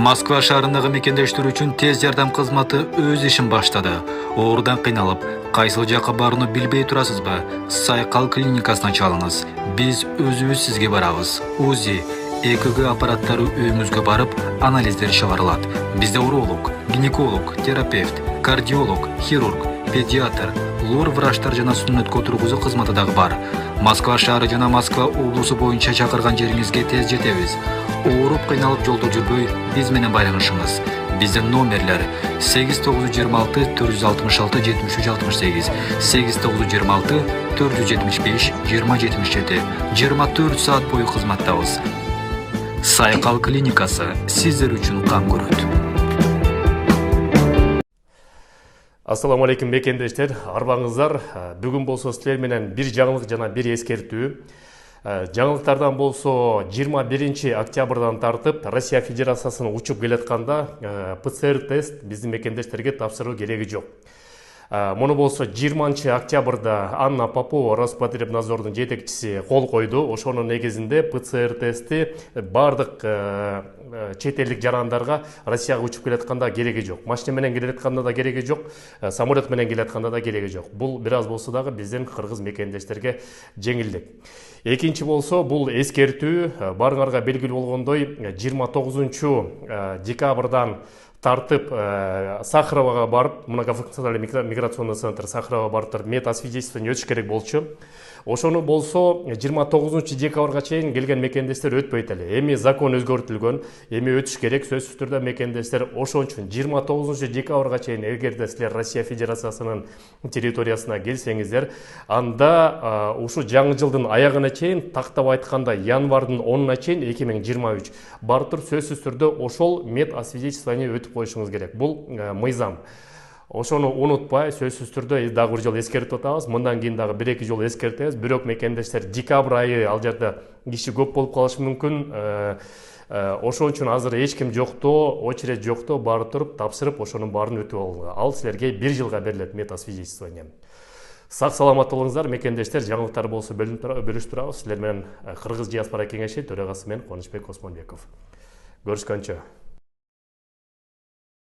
Moskva шаарындагы мекендештер үчүн тез жардам кызматы өз ишин баштады. Оорудан кыйналып, кайсыл жакка барууну билбей турасызбы? Сайкал клиникасына чалыңыз. Биз өзүбүз сизге барабыз. УЗИ, ЭКГ аппараттары үйүңүзгө барып, анализдер чыгарылат. Бизде уролог, гинеколог, терапевт, кардиолог, хирург, педиатр, лор врачтар жана сүннөткө тургузуу кызматы дагы бар. Москва шаары жана Москва облусу боюнча чакырган жериңизге тез жетебиз. Ооруп кыйналып жолдо жүрбөй, биз менен байланышыңыз. Биздин номерлер 8926 466 73 68, 8926 475 2077, 24 saat бою кызматтабыз. Сайкал клиникасы сиздер үчүн кам көрөт. Ассаламу алейкум мекендештер, арбаңыздар. Бүгүн болсо силер менен бир жаңылык жана бир эскертүү. Жаңылыктардан болсо 21 октябрдан тартып Россия Федерациясына учуп келатканда ПЦР тест биздин мекендештерге тапшыруу кереги жок. Муну болсо 20 октябрда Анна Попова, Роспотребнадзордун жетекчиси, кол койду. Ошонун негизинде ПЦР тести бардык чет элдик жарандарга Россияга учуп келатканда кереги жок. Машина менен келатканда да кереги жок, самолет менен келатканда да кереги жок. Бул бир аз болсо дагы биздин кыргыз мекендештерге жеңилдик. Экинчи болсо бул эскертүү, барыңарга белгилүү болгондой 29 декабрдан тартып Сахаровага барып, многофункциональный миграционный центр Сахарова барып медосвидетельствование өтүш керек болчу. Ошону болсо 29 декабрга чейин келген мекендештер өтпөйт эле. Эми закон өзгөртүлгөн, эми өтүш керек, сөзсүз түрдө мекендештер. Ошон үчүн 29 декабрга чейин эгерде силер Россия Федерациясынын территориясына келсеңиздер, анда ушу жаңы жылдын аягына чейин, тактап айтканда январдын 10-на чейин 2023 барып сөзсүз түрдө ошол медосвидетельствование өтүп коюшуңуз керек. Бул мыйзам. Ошону унутпай, сөзсүз түрдө дагы бир жолу эскертип атабыз. Мындан кийин дагы 1-2 жолу эскертебиз. Бирок мекендештер декабрь айы ал жерде киши көп болуп калышы мүмкүн. Ошон үчүн азыр эч ким жокто, очередь жокто, барып туруп тапшырып, ошонун баарын өтүп алгыла. Ал силерге 1 жылга берилет медосвидетельствование. Сак саламат болуңуздар мекендештер. Жаңылыктар болсо бөлүшүп турабыз. Силер менен Кыргыз диаспора кеңеши төрагасы мен Конучбек Осмонбеков. Көрүшкөнчө.